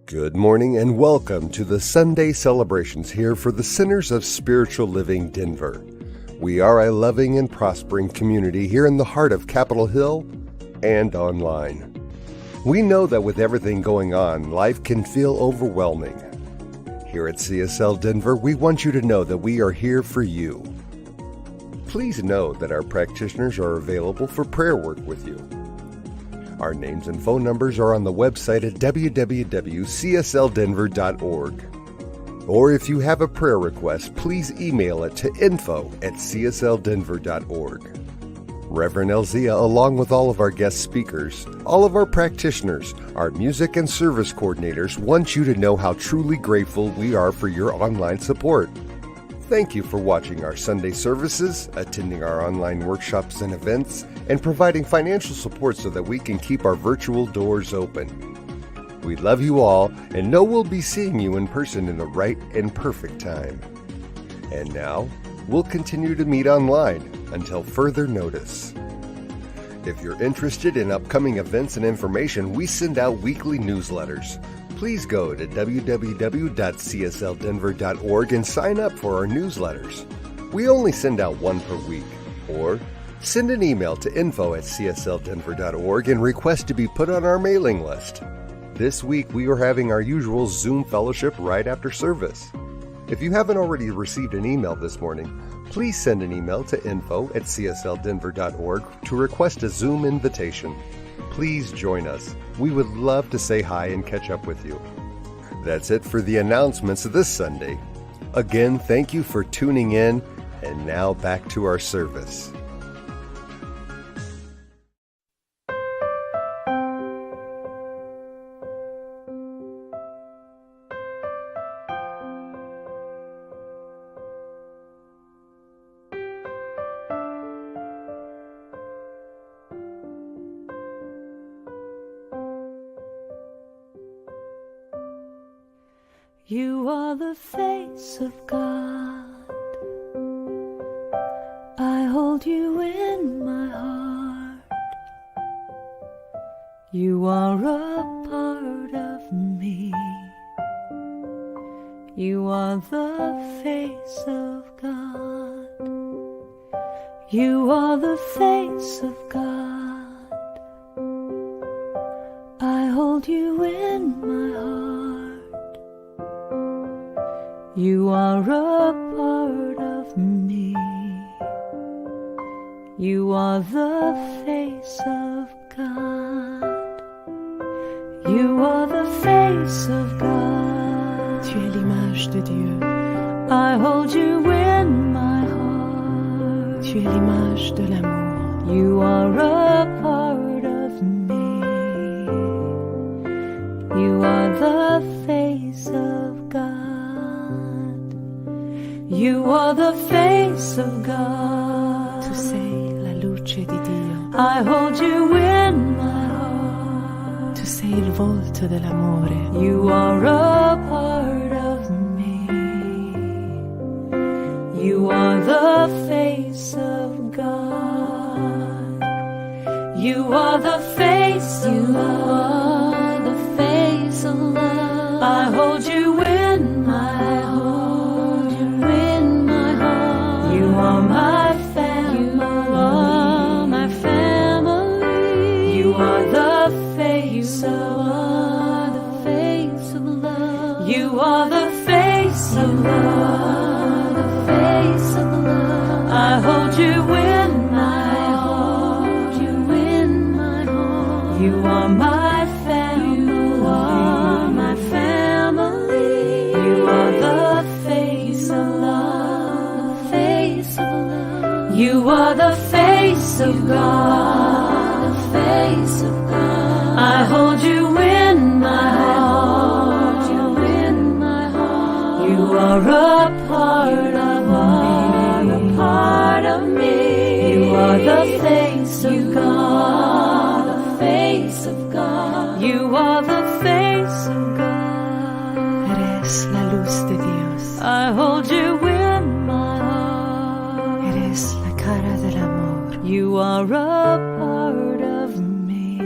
Good morning and welcome to the Sunday celebrations here for the Centers of Spiritual Living Denver. We are a loving and prospering community here in the heart of Capitol Hill and online. We know that with everything going on, life can feel overwhelming. Here at CSL Denver, we want you to know that we are here for you. Please know that our practitioners are available for prayer work with you. Our names and phone numbers are on the website at www.cslddenver.org. Or if you have a prayer request, please email it to info@cslddenver.org. Reverend Elzia, along with all of our guest speakers, all of our practitioners, our music and service coordinators, want you to know how truly grateful we are for your online support. Thank you for watching our Sunday services, attending our online workshops and events, and providing financial support so that we can keep our virtual doors open. We love you all and know we'll be seeing you in person in the right and perfect time. And now, we'll continue to meet online until further notice. If you're interested in upcoming events and information, we send out weekly newsletters. Please go to www.cslddenver.org and sign up for our newsletters. We only send out one per week. Or send an email to info@cslddenver.org and request to be put on our mailing list. This week we are having our usual Zoom fellowship right after service. If you haven't already received an email this morning, please send an email to info@cslddenver.org to request a Zoom invitation. Please join us. We would love to say hi and catch up with you. That's it for the announcements this Sunday. Again, thank you for tuning in, and now back to our service. You are the face of God. I hold you in my heart. You are a part of me. You are the face of God. You are the face of God. I hold you in my heart. You are a part of me. You are the face of God. You are the face of God. Tu es l'image de Dieu. I hold you in my heart. Tu es l'image de l'amour. You are a part of me. You are the face of God. You are the face of God. Tu sei la luce di Dio. I hold you in my heart. Tu sei il volto dell'amore. You are a part of me. You are the face of God. You are the face of love. You are the face of love. I hold you in my heart. You are my family. You are my family. You are the face of love. You are the face of love. The face of love. I of God, the face of God. I hold you in my heart, you in my heart. You are a part of me, a part of me. You are the face of God, the face of God. You are the face of God. Eres la luz de Dios. I hold you in my heart. Eres la cara del amor. You are a part of me.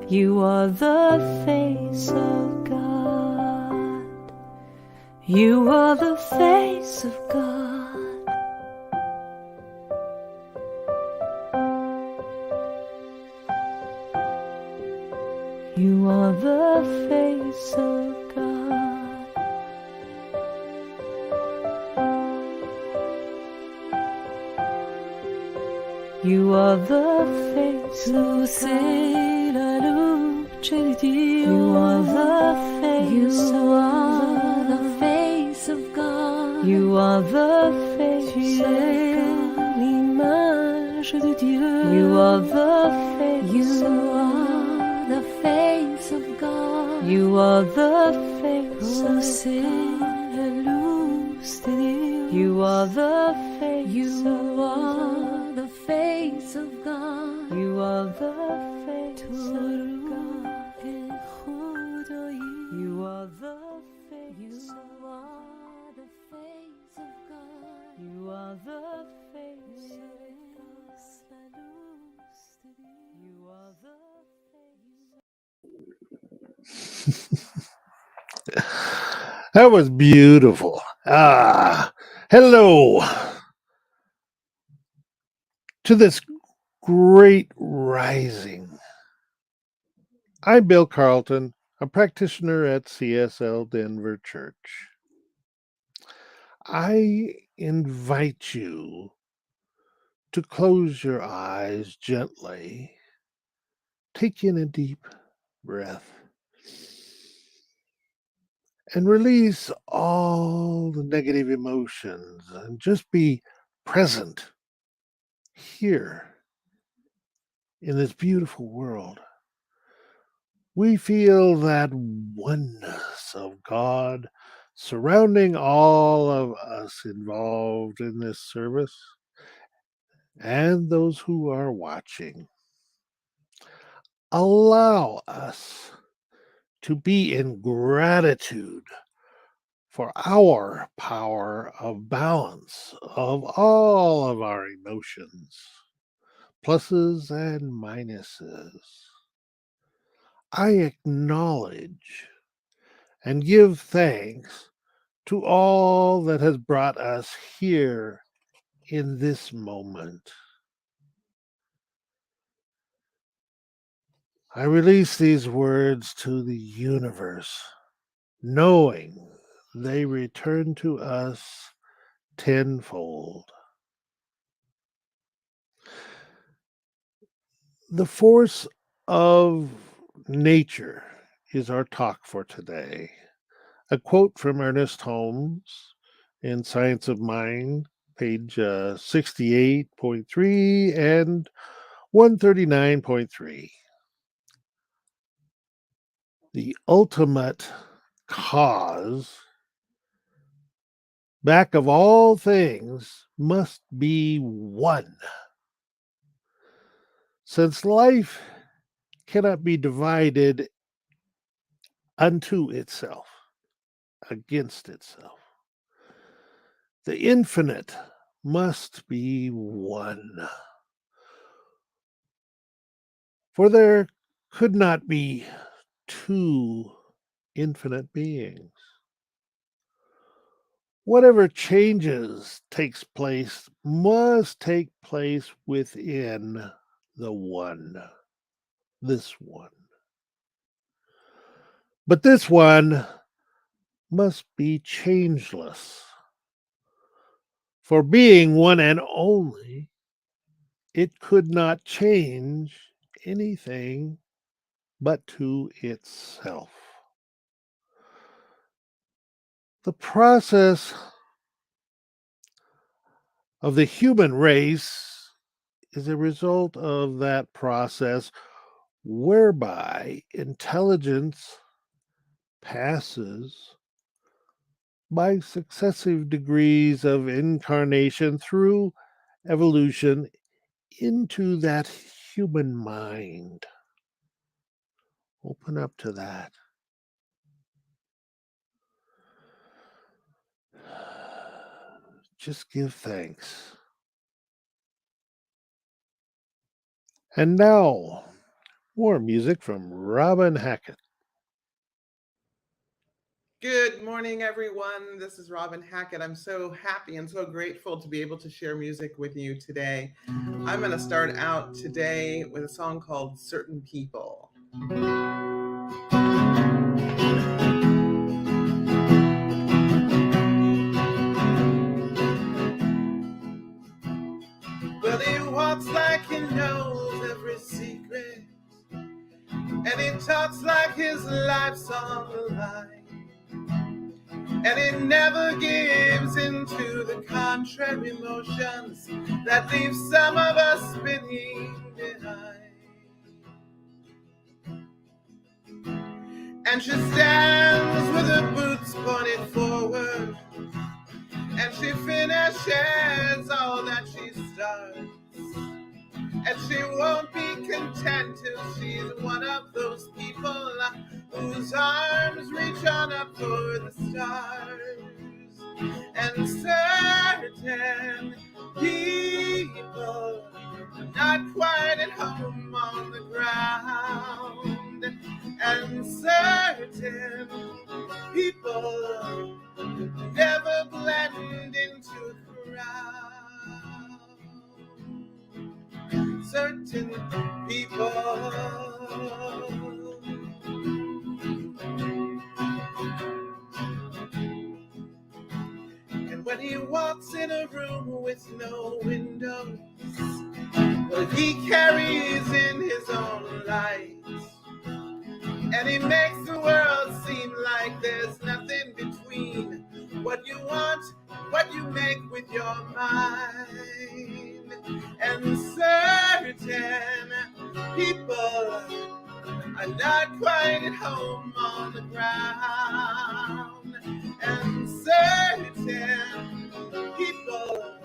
You are the face of God. You are the face of God. You are the face of God. You are the face of God. La luce di Dio. You are the face You of are God. the face of God. You are the face Tu of es God. l'image de Dieu. You are the face You of God. are the face of God. You are the face Oh, of c'est God. la luz de Dios. You are the face You of God. are the face of God. You are the face Tu of God. ruh khudai. You are the face You of are the face of God. You are the face of Eres la luz de Dios. You are the That was beautiful. Hello to this great rising. I'm Bill Carlton, a practitioner at CSL Denver Church. I invite you to close your eyes gently, take in a deep breath, and release all the negative emotions and just be present here in this beautiful world. We feel that oneness of God surrounding all of us involved in this service and those who are watching. Allow us to be in gratitude for our power of balance of all of our emotions, pluses and minuses. I acknowledge and give thanks to all that has brought us here in this moment. I release these words to the universe, knowing they return to us tenfold. The force of nature is our talk for today. A quote from Ernest Holmes in Science of Mind, page 68.3 and 139.3. The ultimate cause back of all things must be one. Since life cannot be divided unto itself, against itself, the infinite must be one. For there could not be two infinite beings. Whatever changes takes place must take place within the one, this one. But this one must be changeless. For being one and only, it could not change anything but to itself. The process of the human race is a result of that process whereby intelligence passes by successive degrees of incarnation through evolution into that human mind. Open up to that. Just give thanks. And now, more music from Robin Hackett. Good morning, everyone. This is Robin Hackett. I'm so happy and so grateful to be able to share music with you today. I'm going to start out today with a song called Certain People. Well, he walks like he knows every secret, and he talks like his life's on the line, and he never gives into the contrary motions that leave some of us spinning behind. And she stands with her boots pointed forward, and she finishes all that she starts. And she won't be content till she's one of those people whose arms reach on up for the stars. And certain people are not quite at home on the ground. And certain people never blend into a crowd. Certain people. And when he walks in a room with no windows, well, he carries in his own light. And he makes the world seem like there's nothing between what you want, what you make with your mind. And certain people are not quite at home on the ground. And certain people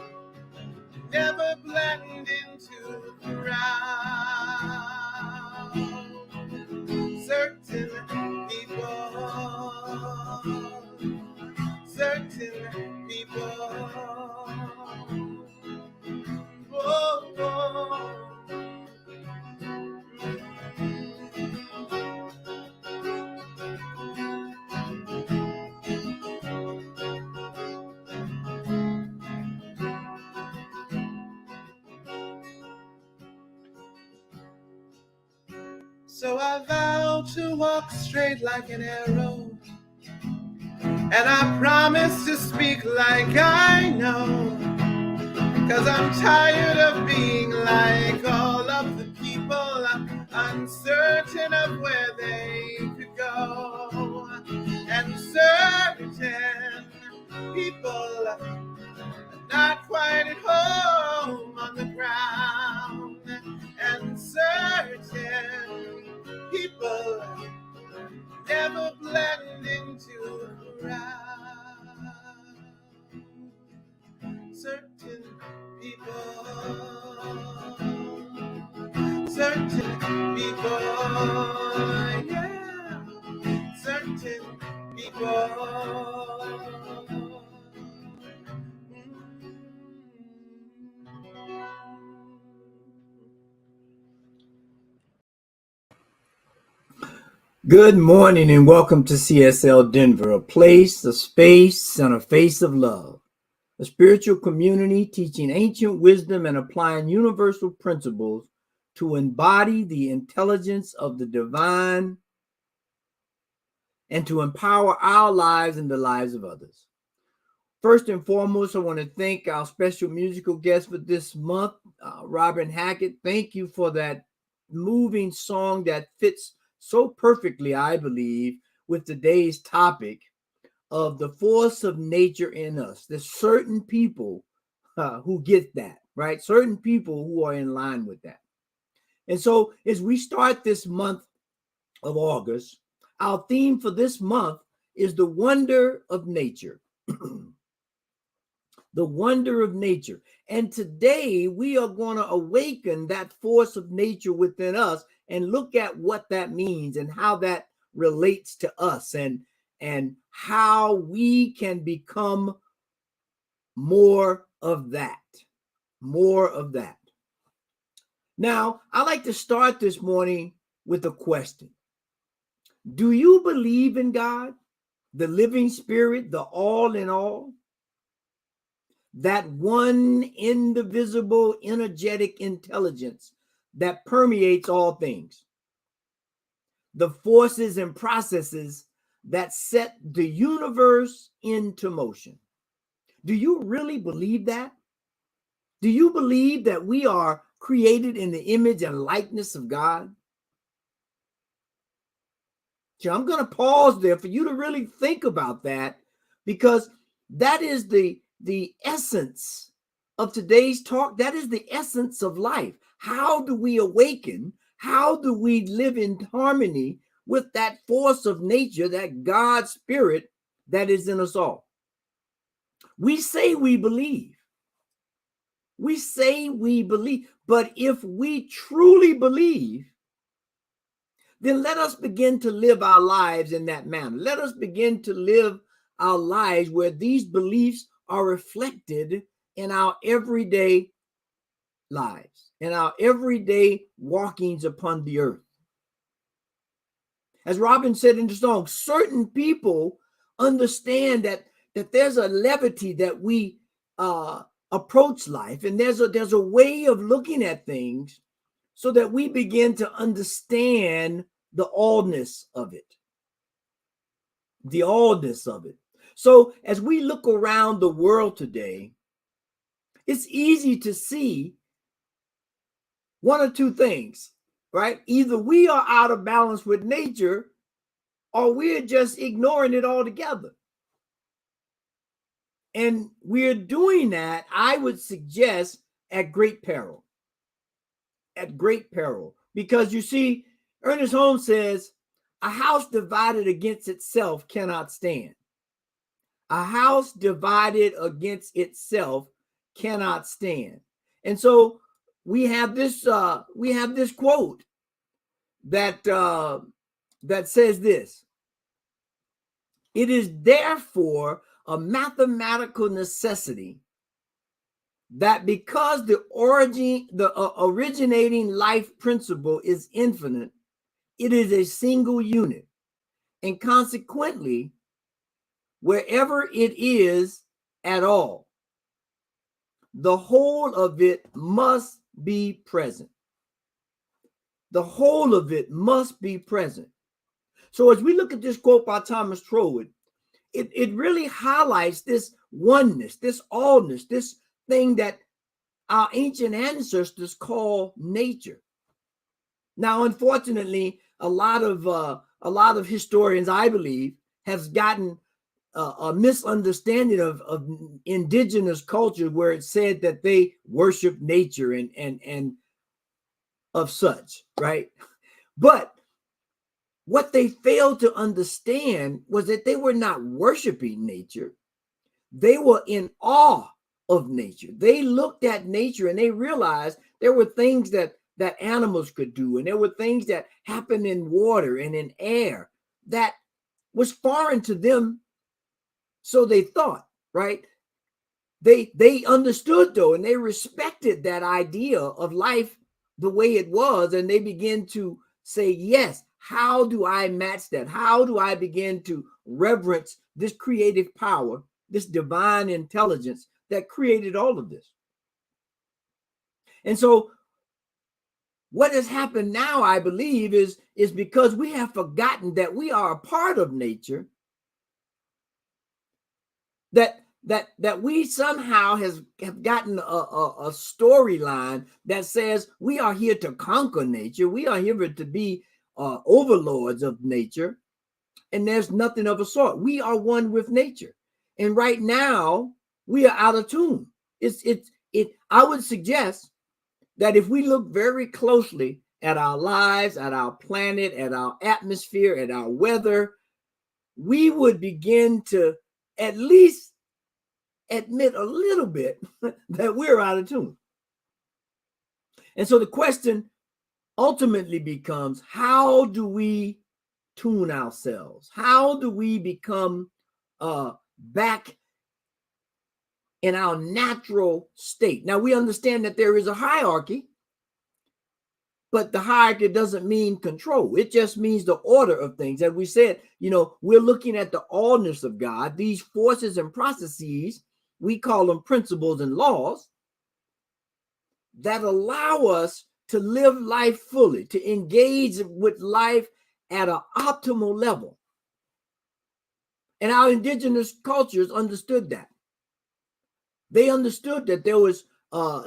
never blend into the crowd. Certain people, certain people. Oh, oh. So I vow to walk straight like an arrow, and I promise to speak like I know, 'cause I'm tired of being like all of the people, uncertain of where they could go. And certain people are not quite at home on the ground. And certain people never blend into a crowd. Certain people, certain people, yeah, certain people. Good morning and welcome to CSL Denver, a place, a space, and a face of love. A spiritual community teaching ancient wisdom and applying universal principles to embody the intelligence of the divine and to empower our lives and the lives of others. First and foremost, I want to thank our special musical guest for this month, Robin Hackett. Thank you for that moving song that fits so perfectly, I believe, with today's topic of the force of nature in us. There's certain people who get that. right? Certain people who are in line with that. And so as we start this month of August, our theme for this month is the wonder of nature. The wonder of nature. And today we are going to awaken that force of nature within us and look at what that means and how that relates to us, and how we can become more of that. More of that. Now, I'd like to start this morning with a question. Do you believe in God, the living spirit, the all in all? That one indivisible, energetic intelligence that permeates all things. The forces and processes that set the universe into motion. Do you really believe that? Do you believe that we are created in the image and likeness of God? So I'm going to pause there for you to really think about that, because that is the essence of today's talk. That is the essence of life. How do we awaken? How do we live in harmony with that force of nature, that God spirit that is in us all? We say we believe. We say we believe. But if we truly believe, then let us begin to live our lives in that manner. Let us begin to live our lives where these beliefs are reflected in our everyday lives, in our everyday walkings upon the earth. As Robin said in the song, certain people understand that there's a levity that we approach life, and there's a way of looking at things so that we begin to understand the allness of it. The allness of it. So as we look around the world today, it's easy to see one or two things, right? Either we are out of balance with nature, or we're just ignoring it altogether. And we're doing that, I would suggest, at great peril. At great peril. Because you see, Ernest Holmes says, a house divided against itself cannot stand. A house divided against itself cannot stand. And so we have this quote that says this: it is therefore a mathematical necessity that because the originating life principle is infinite, it is a single unit, and consequently, wherever it is at all, the whole of it must be present. The whole of it must be present. So as we look at this quote by Thomas Troward, it really highlights this oneness, this allness, this thing that our ancient ancestors call nature. Now, unfortunately, a lot of historians, I believe, have gotten a misunderstanding of indigenous culture, where it said that they worship nature and of such, right? But what they failed to understand was that they were not worshiping nature. They were in awe of nature. They looked at nature and they realized there were things that animals could do, and there were things that happened in water and in air that was foreign to them. So they thought, right? They understood, though, and they respected that idea of life the way it was, and they began to say, yes, how do I match that? How do I begin to reverence this creative power, this divine intelligence that created all of this? And so what has happened now, I believe, is because we have forgotten that we are a part of nature, that we somehow have gotten a storyline that says we are here to conquer nature. We are here to be overlords of nature. And there's nothing of a sort. We are one with nature. And right now we are out of tune. I would suggest that if we look very closely at our lives, at our planet, at our atmosphere, at our weather, we would begin to at least admit a little bit that we're out of tune. And so the question ultimately becomes, how do we tune ourselves? How do we become back in our natural state? Now, we understand that there is a hierarchy, but the hierarchy doesn't mean control. It just means the order of things. As we said, we're looking at the allness of God. These forces and processes, we call them principles and laws, that allow us to live life fully, to engage with life at an optimal level. And our indigenous cultures understood that. They understood that there was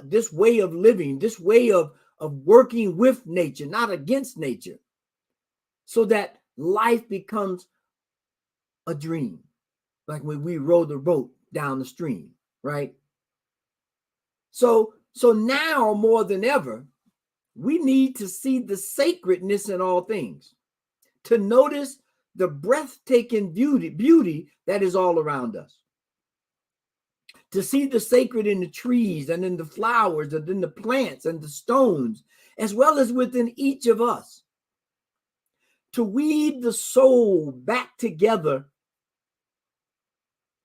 this way of living, this way of working with nature, not against nature, so that life becomes a dream, like when we row the boat down the stream, right? So now more than ever, we need to see the sacredness in all things, to notice the breathtaking beauty that is all around us, to see the sacred in the trees and in the flowers and in the plants and the stones, as well as within each of us, to weave the soul back together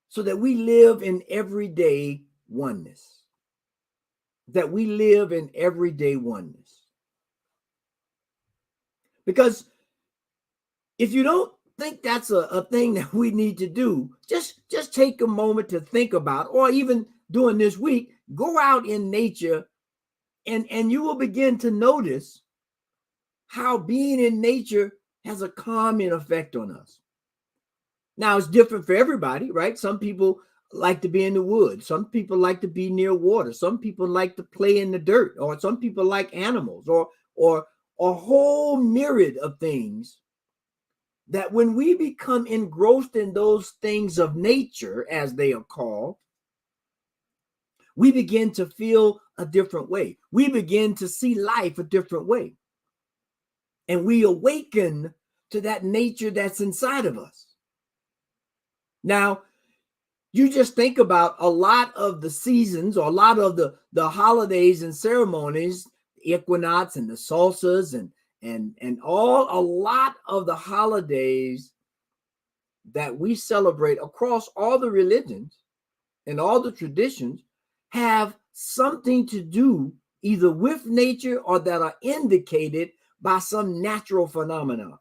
so that we live in everyday oneness, that we live in everyday oneness. Because if you don't think that's a thing that we need to do, just take a moment to think about, or even during this week, go out in nature and you will begin to notice how being in nature has a calming effect on us. Now, it's different for everybody, right? Some people like to be in the woods. Some people like to be near water. Some people like to play in the dirt, or some people like animals, or a whole myriad of things, that when we become engrossed in those things of nature, as they are called, we begin to feel a different way. We begin to see life a different way. And we awaken to that nature that's inside of us. Now, you just think about a lot of the seasons, or a lot of the holidays and ceremonies, the equinox and the solstices and a lot of the holidays that we celebrate across all the religions and all the traditions have something to do either with nature or that are indicated by some natural phenomenon.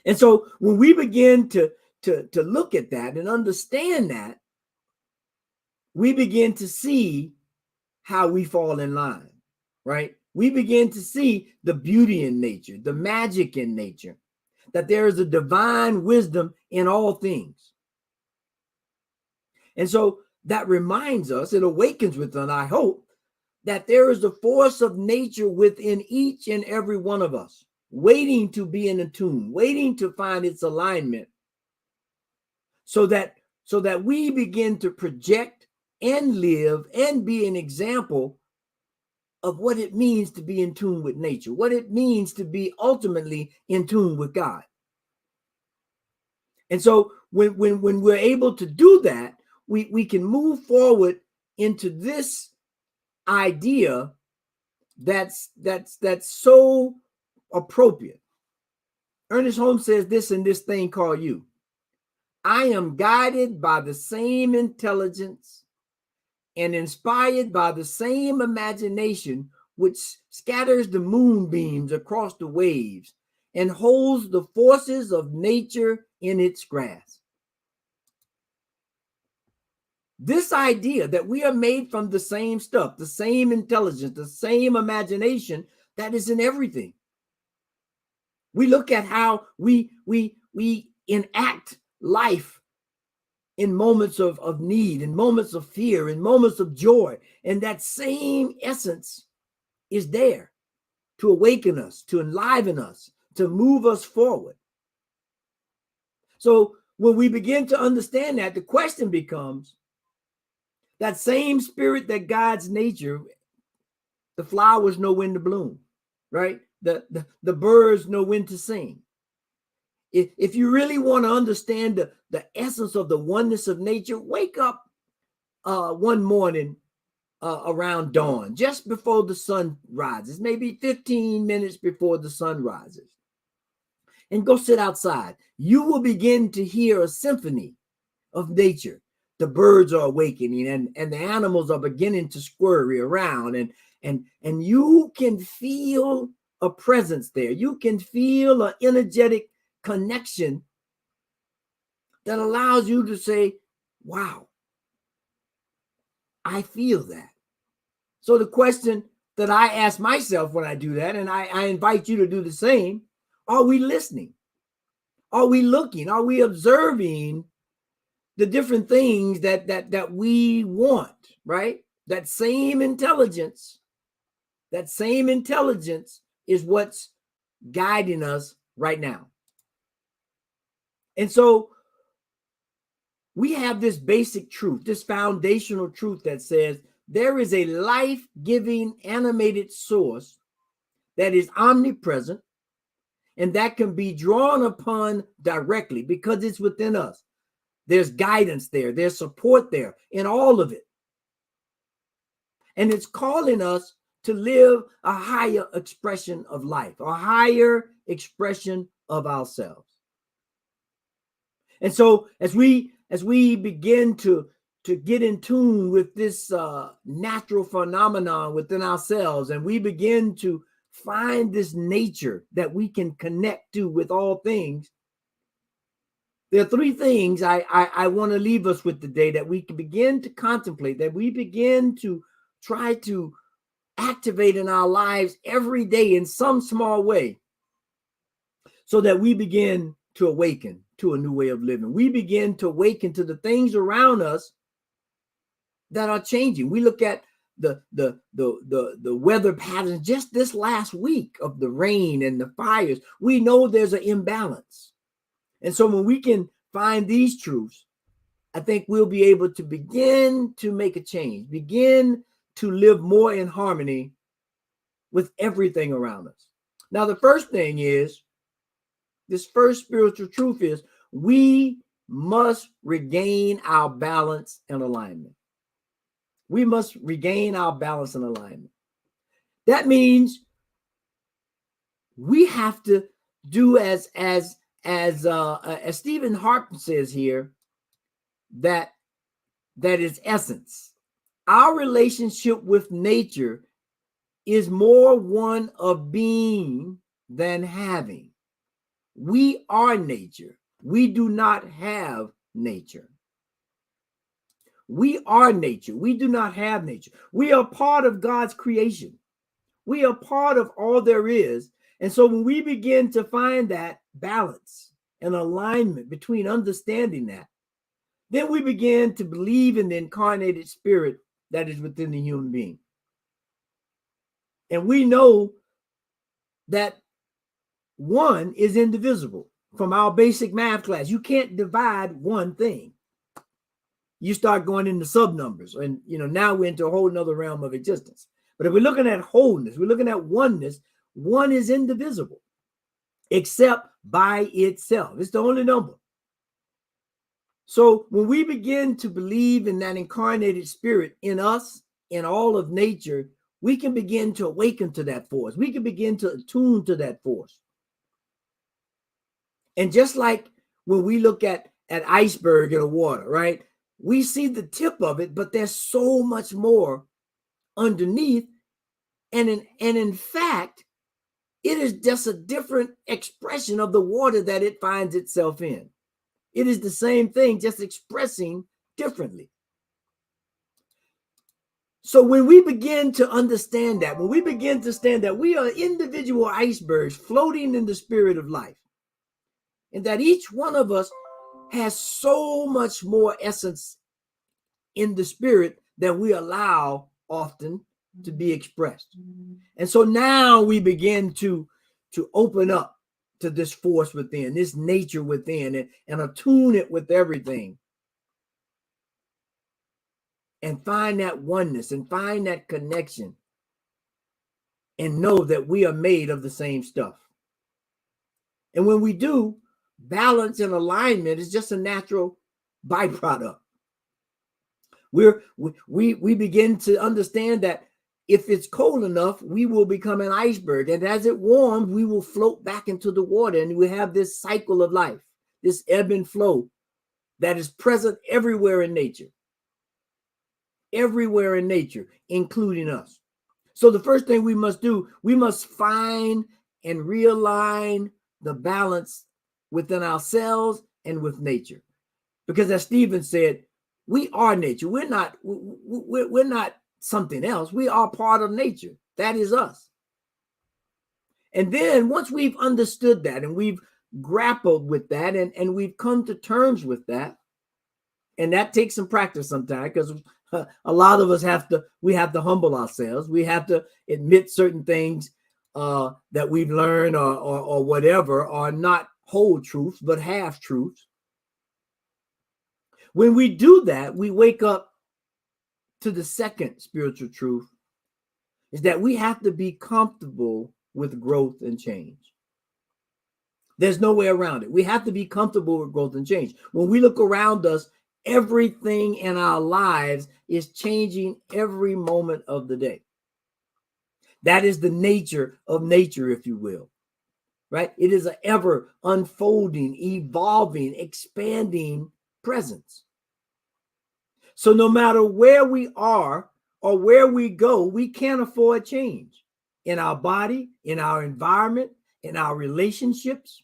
And so when we begin to look at that and understand that, we begin to see how we fall in line, right? We begin to see the beauty in nature, the magic in nature, that there is a divine wisdom in all things. And so that reminds us, it awakens within, I hope, that there is the force of nature within each and every one of us, waiting to be in tune, waiting to find its alignment, so that we begin to project and live and be an example of what it means to be in tune with nature, what it means to be ultimately in tune with God. And so when we're able to do that, we can move forward into this idea that's so appropriate. Ernest Holmes says this in this thing called You. I am guided by the same intelligence and inspired by the same imagination which scatters the moonbeams across the waves and holds the forces of nature in its grasp. This idea that we are made from the same stuff, the same intelligence, the same imagination that is in everything. We look at how we enact life in moments of need, in moments of fear, in moments of joy. And that same essence is there to awaken us, to enliven us, to move us forward. So when we begin to understand that, the question becomes, that same spirit that guides nature, the flowers know when to bloom, right? The birds know when to sing. If you really want to understand the essence of the oneness of nature, wake up one morning around dawn, just before the sun rises, maybe 15 minutes before the sun rises, and go sit outside. You will begin to hear a symphony of nature. The birds are awakening, and the animals are beginning to scurry around, and you can feel a presence there. You can feel an energetic connection that allows you to say, wow, I feel that. So the question that I ask myself when I do that, and I invite you to do the same, are we listening? Are we looking? Are we observing the different things that we want, right? That same intelligence is what's guiding us right now. And so we have this basic truth, this foundational truth that says there is a life-giving animated source that is omnipresent and that can be drawn upon directly because it's within us. There's guidance there, there's support there in all of it. And it's calling us to live a higher expression of life, a higher expression of ourselves. And so as we begin to get in tune with this natural phenomenon within ourselves, and we begin to find this nature that we can connect to with all things, there are three things I want to leave us with today that we can begin to contemplate, that we begin to try to activate in our lives every day in some small way, so that we begin to awaken to a new way of living. We begin to awaken to the things around us that are changing. We look at the weather patterns just this last week of the rain and the fires. We know there's an imbalance. And so when we can find these truths, I think we'll be able to begin to make a change, begin to live more in harmony with everything around us. Now, the first thing is, this first spiritual truth is, we must regain our balance and alignment. We must regain our balance and alignment. That means we have to do as Stephen Harper says here, that is essence. Our relationship with nature is more one of being than having. We are nature. We do not have nature. We are nature. We do not have nature. We are part of God's creation. We are part of all there is. And so when we begin to find that balance and alignment between understanding that, then we begin to believe in the incarnated spirit that is within the human being. And we know that one is indivisible. From our basic math class, you can't divide one thing. You start going into sub numbers, and now we're into a whole nother realm of existence. But if we're looking at wholeness, we're looking at oneness, one is indivisible, except by itself. It's the only number. So when we begin to believe in that incarnated spirit in us, in all of nature, we can begin to awaken to that force. We can begin to attune to that force. And just like when we look at iceberg in the water, right? We see the tip of it, but there's so much more underneath. And in fact, it is just a different expression of the water that it finds itself in. It is the same thing, just expressing differently. So when we begin to understand that, when we begin to understand that we are individual icebergs floating in the spirit of life, and that each one of us has so much more essence in the spirit than we allow often to be expressed. And so now we begin to open up to this force within, this nature within, and attune it with everything. And find that oneness and find that connection. And know that we are made of the same stuff. And when we do, balance and alignment is just a natural byproduct. We begin to understand that if it's cold enough, we will become an iceberg. And as it warms, we will float back into the water. And we have this cycle of life, this ebb and flow that is present everywhere in nature. Everywhere in nature, including us. So the first thing we must do, we must find and realign the balance within ourselves and with nature. Because as Stephen said, we are nature. We're not something else. We are part of nature. That is us. And then once we've understood that and we've grappled with that and we've come to terms with that, and that takes some practice sometimes because a lot of us have to humble ourselves. We have to admit certain things that we've learned or whatever are not whole truths, but half truths. When we do that, we wake up to the second spiritual truth, is that we have to be comfortable with growth and change. There's no way around it. We have to be comfortable with growth and change. When we look around us, everything in our lives is changing every moment of the day. That is the nature of nature, if you will, right? It is an ever unfolding, evolving, expanding presence. So no matter where we are or where we go, we can't afford change in our body, in our environment, in our relationships.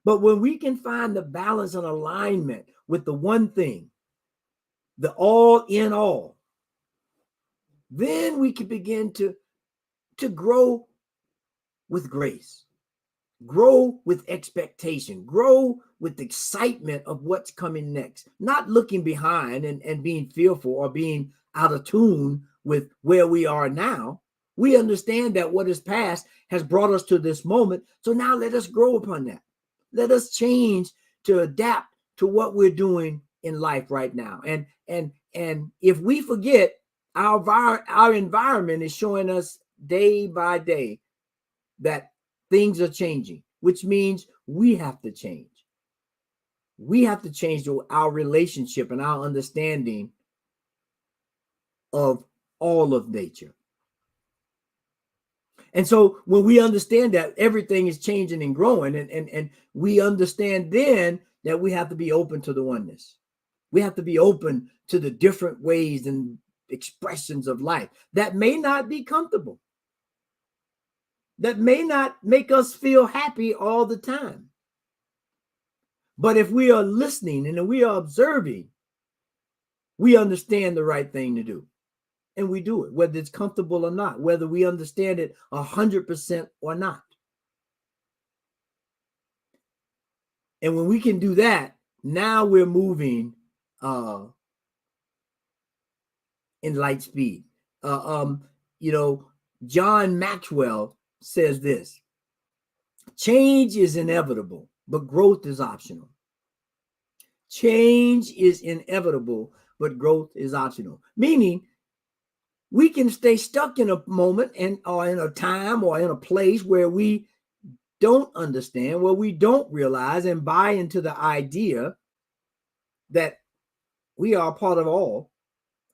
But when we can find the balance and alignment with the one thing, the all in all, then we can begin to grow with grace, grow with expectation, grow with excitement of what's coming next, not looking behind and being fearful or being out of tune with where we are now. We understand that what is past has brought us to this moment. So now let us grow upon that. Let us change to adapt to what we're doing in life right now. And if we forget, our environment is showing us day by day that things are changing, which means we have to change. We have to change our relationship and our understanding of all of nature. And so when we understand that everything is changing and growing, and we understand then that we have to be open to the oneness. We have to be open to the different ways and expressions of life that may not be comfortable, that may not make us feel happy all the time. But if we are listening and we are observing, we understand the right thing to do. And we do it, whether it's comfortable or not, whether we understand it 100% or not. And when we can do that, now we're moving in light speed. John Maxwell says this: change is inevitable, but growth is optional. Change is inevitable, but growth is optional. Meaning, we can stay stuck in a moment or in a time or in a place where we don't understand, where we don't realize and buy into the idea that we are part of all.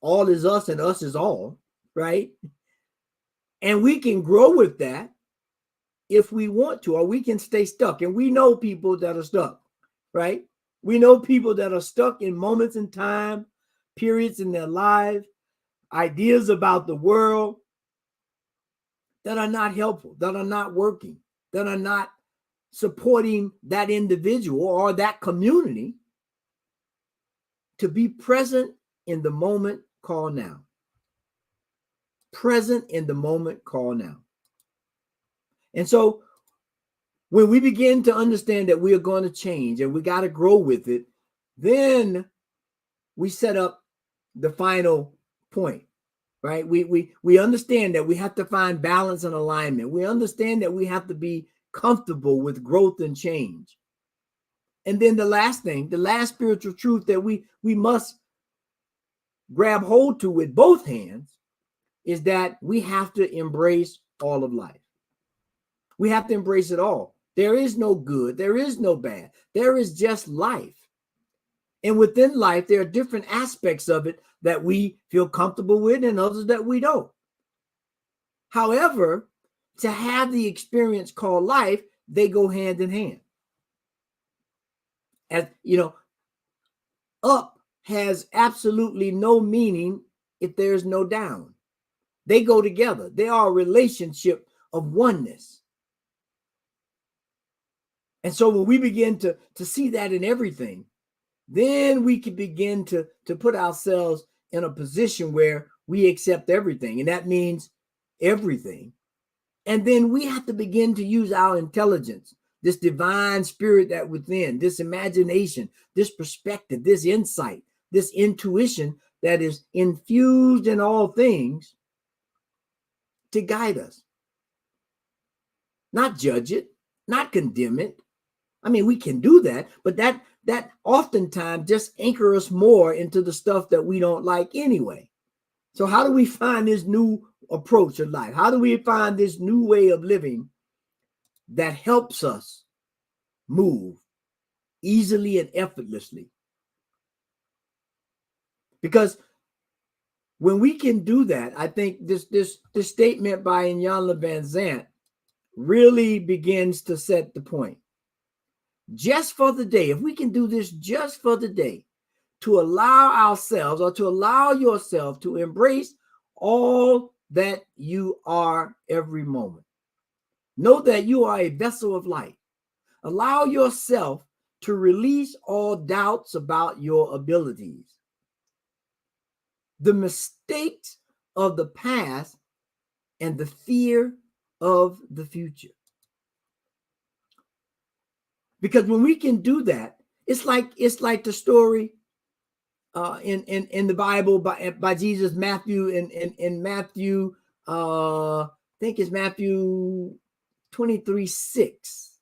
All is us and us is all, right? And we can grow with that if we want to, or we can stay stuck. And we know people that are stuck, right? We know people that are stuck in moments in time, periods in their lives, ideas about the world that are not helpful, that are not working, that are not supporting that individual or that community to be present in the moment called now. Present in the moment called now. And so when we begin to understand that we are going to change and we got to grow with it, then we set up the final point, right? We understand that we have to find balance and alignment. We understand that we have to be comfortable with growth and change. And then the last thing, the last spiritual truth that we must grab hold to with both hands is that we have to embrace all of life. We have to embrace it all. There is no good. There is no bad. There is just life. And within life, there are different aspects of it that we feel comfortable with and others that we don't. However, to have the experience called life, they go hand in hand. As you know, up has absolutely no meaning if there's no down. They go together. They are a relationship of oneness. And so when we begin to see that in everything, then we can begin to put ourselves in a position where we accept everything. And that means everything. And then we have to begin to use our intelligence, this divine spirit that within, this imagination, this perspective, this insight, this intuition that is infused in all things to guide us. Not judge it, not condemn it. I mean, we can do that, but that oftentimes just anchor us more into the stuff that we don't like anyway. So how do we find this new approach of life? How do we find this new way of living that helps us move easily and effortlessly? Because when we can do that, I think this statement by Iyanla Vanzant really begins to set the point. Just for the day, if we can do this just for the day, to allow ourselves or to allow yourself to embrace all that you are every moment. Know that you are a vessel of light. Allow yourself to release all doubts about your abilities. The mistakes of the past and the fear of the future. Because when we can do that, it's like the story in the Bible by Jesus, Matthew, in Matthew, I think it's Matthew 23:6,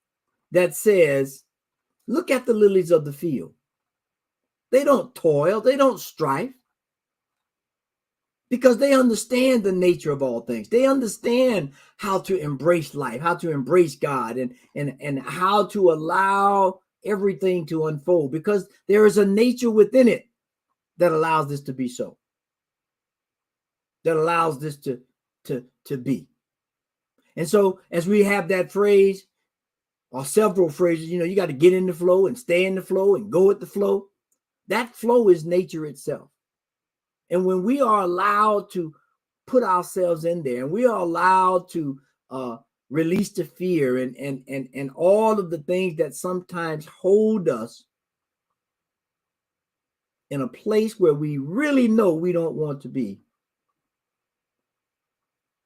that says, look at the lilies of the field. They don't toil, they don't strive, because they understand the nature of all things. They understand how to embrace life, how to embrace God, and how to allow everything to unfold, because there is a nature within it that allows this to be so, that allows this to be. And so as we have that phrase, or several phrases, you got to get in the flow and stay in the flow and go with the flow. That flow is nature itself. And when we are allowed to put ourselves in there, and we are allowed to release the fear and all of the things that sometimes hold us in a place where we really know we don't want to be,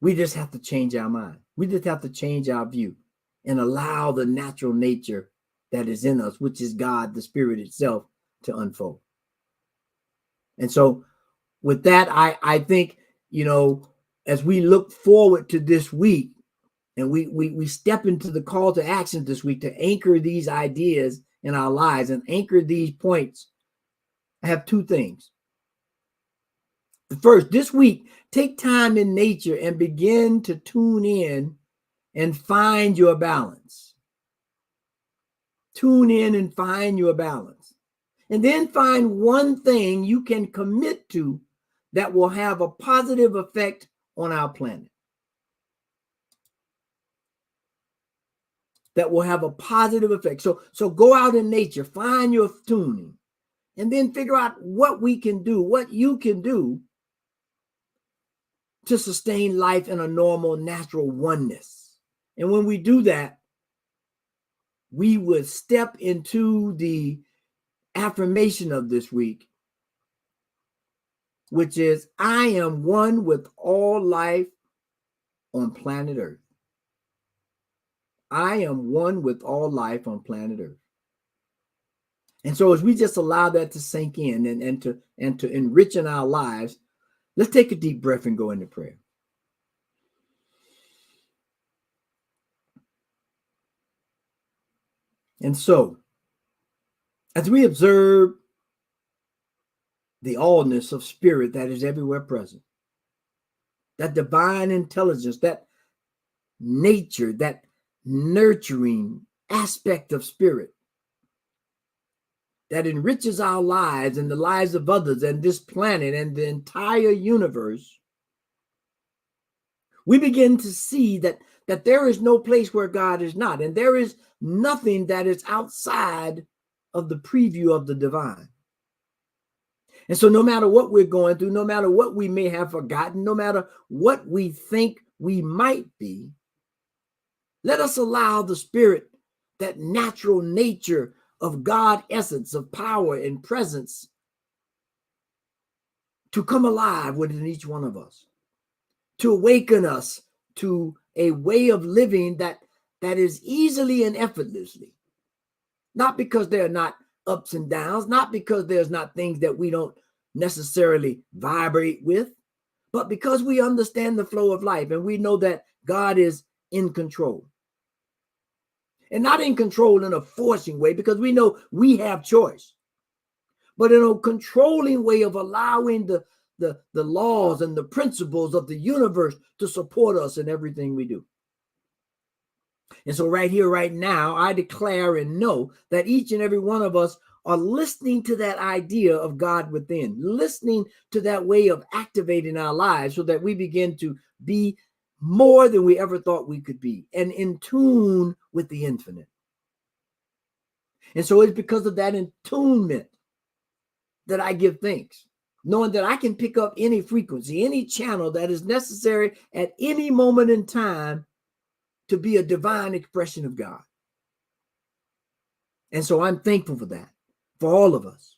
we just have to change our mind. We just have to change our view and allow the natural nature that is in us, which is God, the Spirit itself, to unfold. And so with that, I think, as we look forward to this week, and we step into the call to action this week to anchor these ideas in our lives and anchor these points, I have two things. The first, this week, take time in nature and begin to tune in and find your balance. Tune in and find your balance. And then find one thing you can commit to that will have a positive effect on our planet. That will have a positive effect. So go out in nature, find your tuning, and then figure out what we can do, what you can do to sustain life in a normal, natural oneness. And when we do that, we would step into the affirmation of this week, which is, I am one with all life on planet Earth. I am one with all life on planet Earth. And so as we just allow that to sink in and to enrich in our lives, let's take a deep breath and go into prayer. And so, as we observe the allness of spirit that is everywhere present, that divine intelligence, that nature, that nurturing aspect of spirit that enriches our lives and the lives of others and this planet and the entire universe, we begin to see that there is no place where God is not, and there is nothing that is outside of the preview of the divine. And so no matter what we're going through, no matter what we may have forgotten, no matter what we think we might be, let us allow the spirit, that natural nature of God essence, of power and presence, to come alive within each one of us, to awaken us to a way of living that is easily and effortlessly. Not because there are not ups and downs, not because there's not things that we don't necessarily vibrate with, but because we understand the flow of life and we know that God is in control. And not in control in a forcing way, because we know we have choice, but in a controlling way of allowing the laws and the principles of the universe to support us in everything we do. And so right here, right now, I declare and know that each and every one of us are listening to that idea of God within, listening to that way of activating our lives so that we begin to be more than we ever thought we could be and in tune with the infinite. And so it's because of that attunement that I give thanks, knowing that I can pick up any frequency, any channel that is necessary at any moment in time to be a divine expression of God. And so I'm thankful for that, for all of us.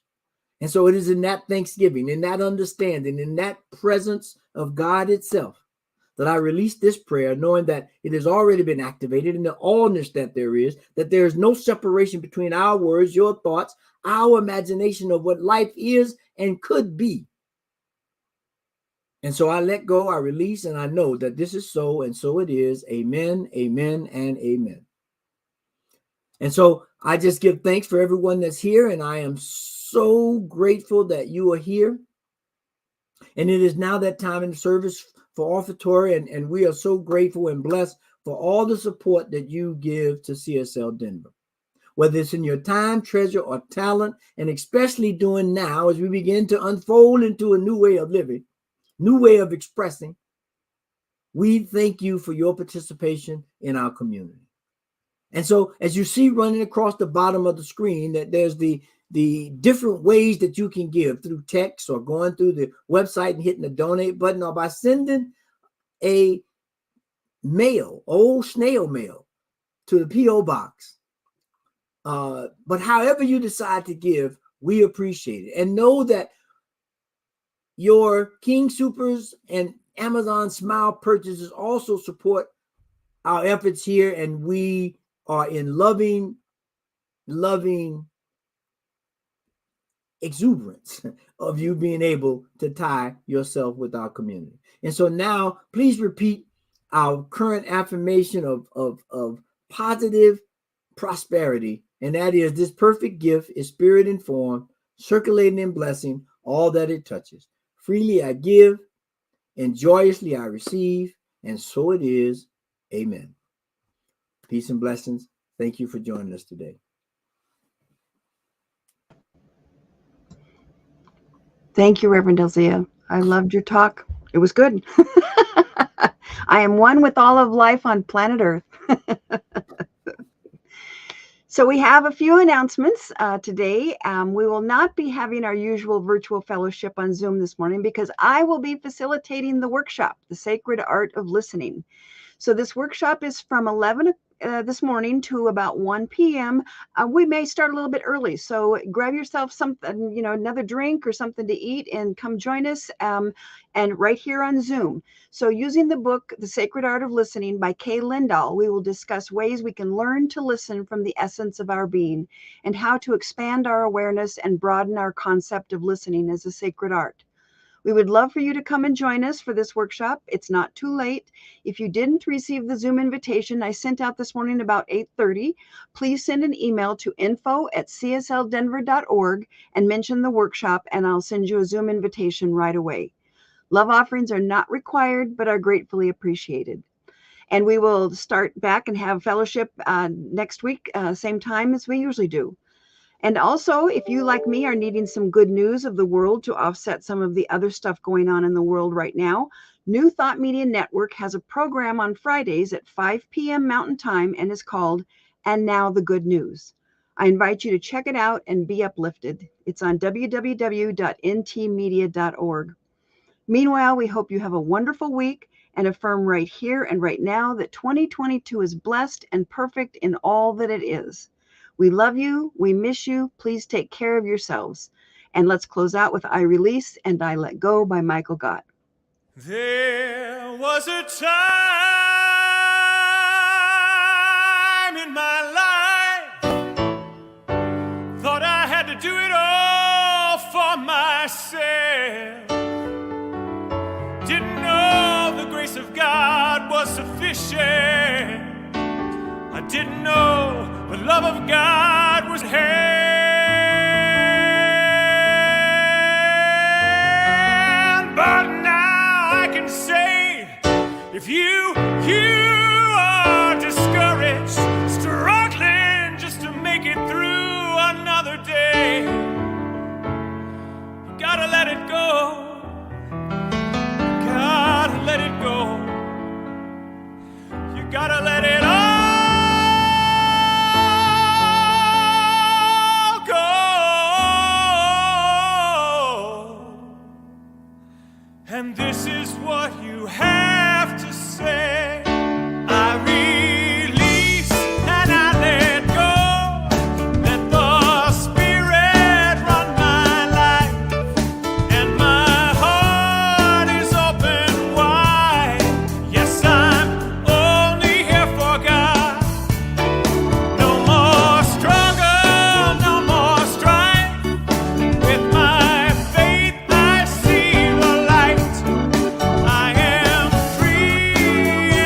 And so it is in that thanksgiving, in that understanding, in that presence of God itself, that I release this prayer, knowing that it has already been activated in the allness that there is no separation between our words, your thoughts, our imagination of what life is and could be. And so I let go, I release, and I know that this is so, and so it is. Amen, amen, and amen. And so I just give thanks for everyone that's here, and I am so grateful that you are here. And it is now that time in the service for offertory, and we are so grateful and blessed for all the support that you give to CSL Denver. Whether it's in your time, treasure, or talent, and especially doing now as we begin to unfold into a new way of living, new way of expressing, we thank you for your participation in our community. And so as you see running across the bottom of the screen, that there's the different ways that you can give through text or going through the website and hitting the donate button or by sending a mail, old snail mail, to the P.O. box. But however you decide to give, we appreciate it. And know that your King Supers and Amazon Smile purchases also support our efforts here, and we are in loving exuberance of you being able to tie yourself with our community. And so now, please repeat our current affirmation of positive prosperity, and that is, this perfect gift is spirit informed, circulating and blessing all that it touches. Freely I give, and joyously I receive, and so it is. Amen. Peace and blessings. Thank you for joining us today. Thank you, Reverend Elzia. I loved your talk. It was good. I am one with all of life on planet Earth. So we have a few announcements today. We will not be having our usual virtual fellowship on Zoom this morning because I will be facilitating the workshop, The Sacred Art of Listening. So this workshop is from 11 this morning to about 1 p.m. We may start a little bit early, so grab yourself something, another drink or something to eat, and come join us. And right here on Zoom. So using the book, The Sacred Art of Listening by Kay Lindahl, we will discuss ways we can learn to listen from the essence of our being and how to expand our awareness and broaden our concept of listening as a sacred art. We would love for you to come and join us for this workshop. It's not too late. If you didn't receive the Zoom invitation I sent out this morning about 8:30, please send an email to info@csldenver.org and mention the workshop, and I'll send you a Zoom invitation right away. Love offerings are not required, but are gratefully appreciated. And we will start back and have fellowship next week, same time as we usually do. And also, if you, like me, are needing some good news of the world to offset some of the other stuff going on in the world right now, New Thought Media Network has a program on Fridays at 5 p.m. Mountain Time and is called And Now the Good News. I invite you to check it out and be uplifted. It's on www.ntmedia.org. Meanwhile, we hope you have a wonderful week and affirm right here and right now that 2022 is blessed and perfect in all that it is. We love you. We miss you. Please take care of yourselves. And let's close out with I Release and I Let Go by Michael Gott. There was a time in my life, thought I had to do it all for myself. Didn't know the grace of God was sufficient. I didn't know the love of God was hell. But now I can say, if you are discouraged, struggling just to make it through another day, you gotta let it go. Gotta let it go. You gotta let it all go. And this is what you have to say. I release and I let go. Let the Spirit run my life, and my heart is open wide. Yes, I'm only here for God. No more struggle, no more strife. With my faith I see the light. I am free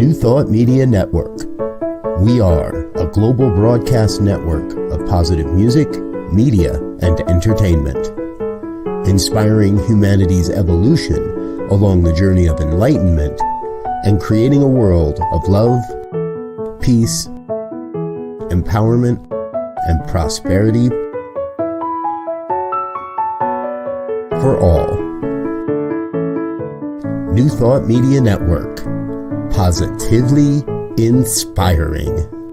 New Thought Media Network. We are a global broadcast network of positive music, media, and entertainment, inspiring humanity's evolution along the journey of enlightenment and creating a world of love, peace, empowerment, and prosperity for all. New Thought Media Network. Positively inspiring.